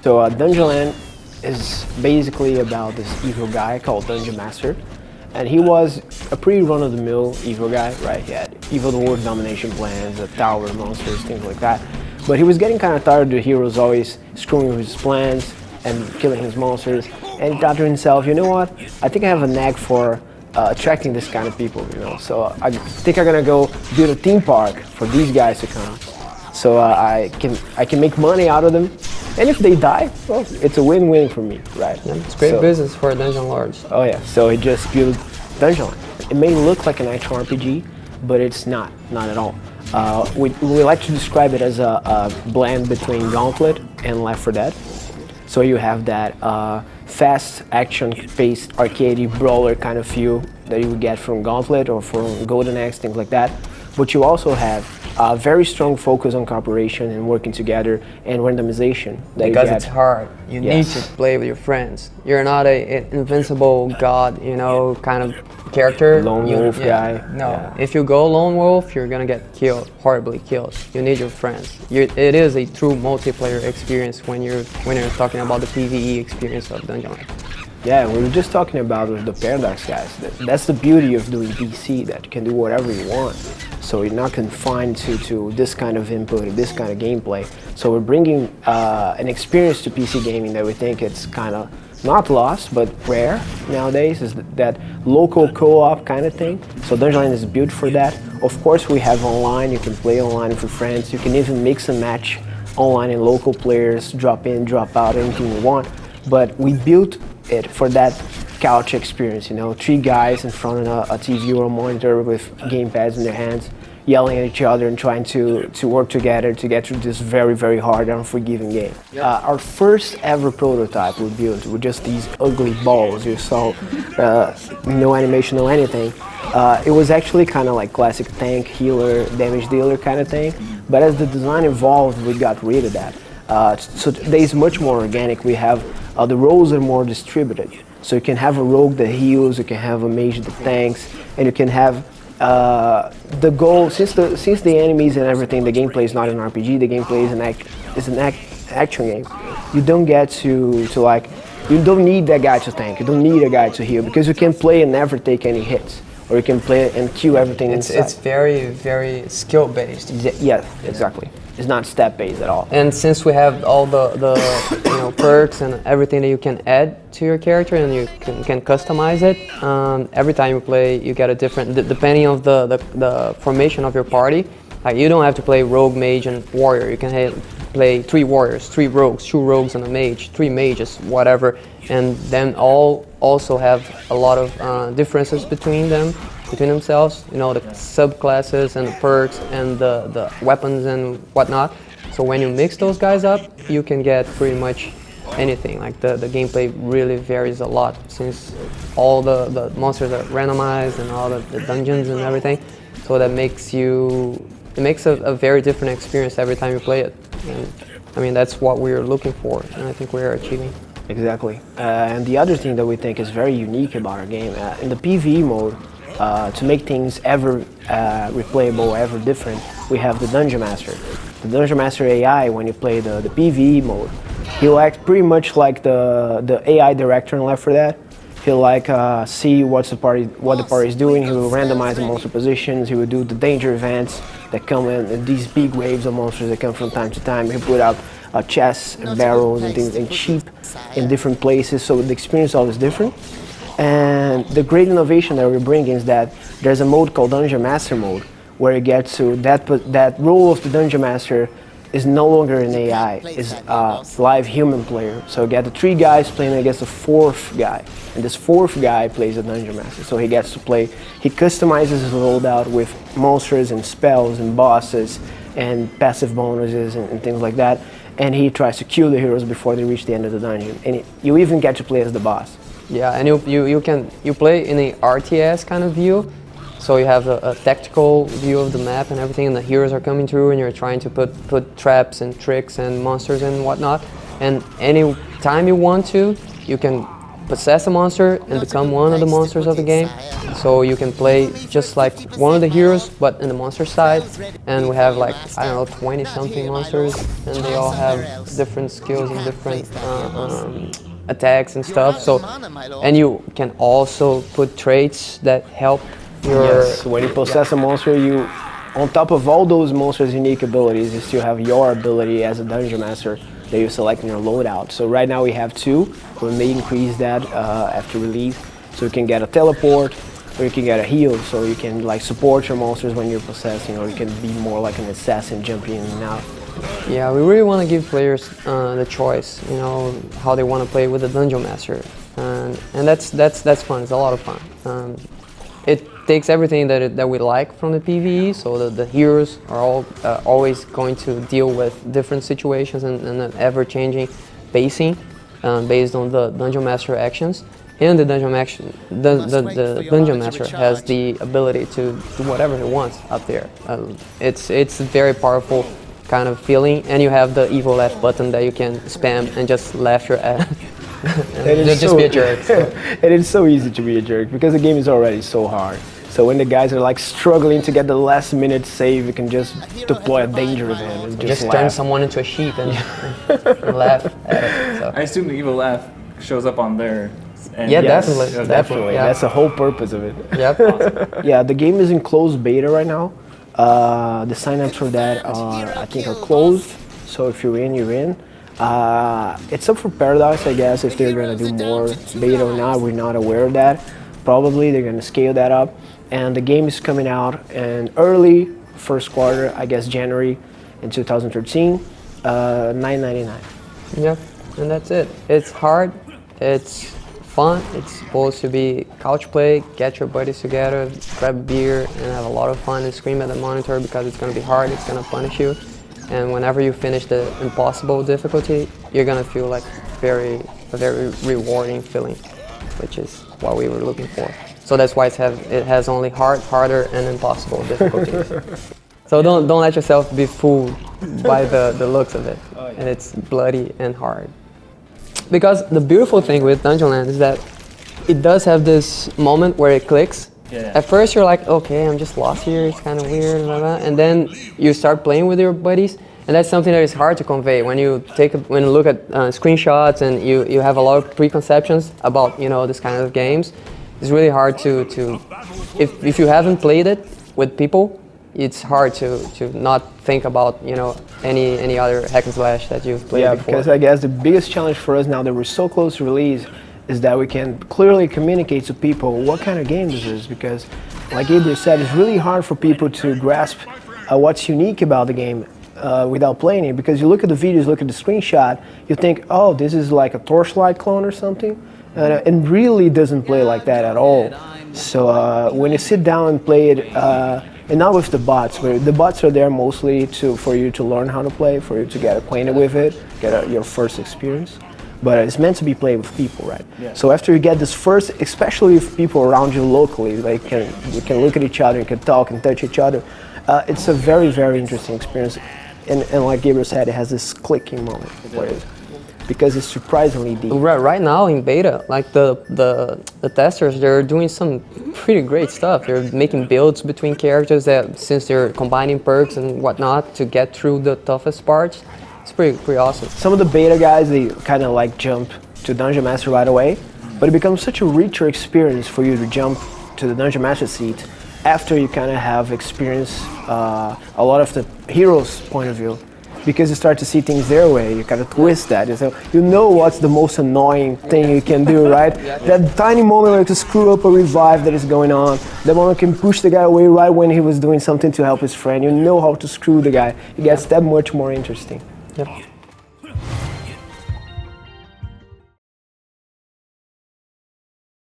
So Dungeonland is basically about this evil guy called Dungeon Master. And he was a pretty run-of-the-mill evil guy, right? He had evil world domination plans, a tower, monsters, things like that. But he was getting kind of tired of the heroes always screwing with his plans and killing his monsters. And he thought to himself, you know what? I think I have a knack for attracting this kind of people, you know. So I think I'm gonna go build a theme park for these guys to come. So I can make money out of them. And if they die, well, it's a win-win for me, right? Yeah, it's great business for dungeon lords. Oh yeah, so he just built Dungeonland. It may look like an action RPG, but it's not at all. We like to describe it as a blend between Gauntlet and Left 4 Dead. So you have that fast, action-paced, arcadey brawler kind of feel that you would get from Gauntlet or from Golden Axe, things like that. But you also have a very strong focus on cooperation and working together and randomization. Because it's hard. You need to play with your friends. You're not an invincible god, you know, kind of character. Lone wolf guy. No, if you go lone wolf, you're gonna get killed, horribly killed. You need your friends. It is a true multiplayer experience when you're talking about the PvE experience of Dungeonland. Yeah, we were just talking about with the Paradox guys. That's the beauty of doing PC, that you can do whatever you want. So you're not confined to this kind of input, this kind of gameplay. So we're bringing an experience to PC gaming that we think it's kind of not lost, but rare nowadays, is that local co-op kind of thing. So Dungeonland is built for that. Of course, we have online. You can play online with your friends. You can even mix and match online and local players, drop in, drop out, anything you want. But we built it for that couch experience, you know, 3 guys in front of a TV or a monitor with gamepads in their hands, yelling at each other and trying to work together to get through this very, very hard and unforgiving game. Our first ever prototype we built with just these ugly balls you saw, no animation, no anything. It was actually kind of like classic tank, healer, damage dealer kind of thing, but as the design evolved, we got rid of that. So today is much more organic. We have the roles are more distributed. So you can have a rogue that heals, you can have a mage that tanks, and you can have the goal. Since the enemies and everything, the gameplay is not an RPG. The gameplay is an action game. You don't get to like, you don't need that guy to tank. You don't need a guy to heal because you can play and never take any hits, or you can play and kill everything inside. It's very, very skill based. Yeah, exactly. It's not step based at all. And since we have all the perks and everything that you can add to your character and you can customize it, every time you play you get a different, depending on the formation of your party. Like you don't have to play rogue, mage and warrior. You can play 3 warriors, 3 rogues, 2 rogues and a mage, 3 mages, whatever, and then all also have a lot of differences between themselves, you know, the subclasses and the perks and the weapons and whatnot. So when you mix those guys up, you can get pretty much anything. Like the gameplay really varies a lot since all the monsters are randomized and all the dungeons and everything. So that makes a very different experience every time you play it. And I mean, that's what we're looking for, and I think we're achieving. Exactly. And the other thing that we think is very unique about our game, in the PvE mode, to make things ever replayable, ever different, we have the Dungeon Master. The Dungeon Master AI, when you play the PvE mode, he'll act pretty much like the AI director in Left 4 Dead. He'll see what the party is doing. He will randomize the monster positions. He will do the danger events that come in these big waves of monsters that come from time to time. He'll put out chests and barrels and things and sheep in different places, so the experience is always different. And the great innovation that we're bringing is that there's a mode called Dungeon Master mode, where you get to that role of the Dungeon Master is no longer an AI, is a live human player. So you get the 3 guys playing against the 4th guy, and this 4th guy plays the Dungeon Master. So he gets to play, he customizes his loadout with monsters and spells and bosses and passive bonuses and things like that. And he tries to kill the heroes before they reach the end of the dungeon. And you even get to play as the boss. Yeah, and you play in a RTS kind of view, so you have a tactical view of the map and everything, and the heroes are coming through, and you're trying to put traps and tricks and monsters and whatnot. And any time you want to, you can possess a monster and become one of the monsters of the game. So you can play just like one of the heroes, but in the monster side. And we have like, I don't know, 20 something monsters, and they all have different skills and different attacks and stuff. So, and you can also put traits that help your... Yes, when you possess a monster, you, on top of all those monsters' unique abilities, you still have your ability as a dungeon master that you select in your loadout. So right now we have 2. We may increase that after release. So you can get a teleport, or you can get a heal, so you can like support your monsters when you're possessing, or you can be more like an assassin jumping in and out. Yeah, we really want to give players the choice, you know, how they want to play with the dungeon master, and that's fun. It's a lot of fun. It takes everything that we like from the PvE, so the heroes are all always going to deal with different situations and an ever-changing pacing based on the dungeon master actions. And the dungeon master has the ability to do whatever he wants out there. It's a very powerful kind of feeling, and you have the evil left button that you can spam and just laugh your ass. Just be a jerk. So. And it's so easy to be a jerk because the game is already so hard. So when the guys are like struggling to get the last minute save, you can just deploy a danger event and just turn someone into a sheep and, and laugh at it. So. I assume the evil laugh shows up on there. Yeah, yes, definitely. Yeah. That's the whole purpose of it. Yep. Awesome. Yeah, the game is in closed beta right now. The signups for that I think are closed. So if you're in, you're in. It's up for Paradox, I guess, if they're gonna do more beta or not. We're not aware of that. Probably they're gonna scale that up. And the game is coming out in early first quarter, I guess January in 2013, $9.99. Yeah, and that's it. It's hard, it's fun, it's supposed to be couch play, get your buddies together, grab a beer and have a lot of fun and scream at the monitor because it's going to be hard, it's going to punish you. And whenever you finish the impossible difficulty, you're going to feel like a very rewarding feeling, which is what we were looking for. So that's why it has only hard, harder, and impossible difficulties. So don't let yourself be fooled by the looks of it. Oh, yeah. And it's bloody and hard. Because the beautiful thing with Dungeonland is that it does have this moment where it clicks. Yeah. At first you're like, okay, I'm just lost here, it's kind of weird, blah, blah. And then you start playing with your buddies, and that's something that is hard to convey. When you look at screenshots and you have a lot of preconceptions about, you know, this kind of games, it's really hard to if you haven't played it with people, it's hard to not think about, you know, any other hack and slash that you've played before. Yeah, because I guess the biggest challenge for us now that we're so close to release is that we can clearly communicate to people what kind of game this is, because like Gabriel said, it's really hard for people to grasp what's unique about the game without playing it, because you look at the videos, look at the screenshot, you think, oh, this is like a Torchlight clone or something, and really doesn't play like that at all. So when you sit down and play it, and not with the bots, but the bots are there mostly for you to learn how to play, for you to get acquainted with it, get your first experience. But it's meant to be played with people, right? Yeah. So after you get this first, especially with people around you locally, like you can look at each other, you can talk and touch each other. It's a very, very interesting experience. And like Gabriel said, it has this clicking moment for it, because it's surprisingly deep. Right now in beta, like the testers, they're doing some pretty great stuff. They're making builds between characters that, since they're combining perks and whatnot to get through the toughest parts, it's pretty awesome. Some of the beta guys, they kind of like jump to Dungeon Master right away, but it becomes such a richer experience for you to jump to the Dungeon Master seat after you kind of have experienced a lot of the hero's point of view, because you start to see things their way. You kind of twist that. You know what's the most annoying thing you can do, right? That tiny moment where you can screw up a revive that is going on. The moment you can push the guy away right when he was doing something to help his friend. You know how to screw the guy. It gets that much more interesting. Yep.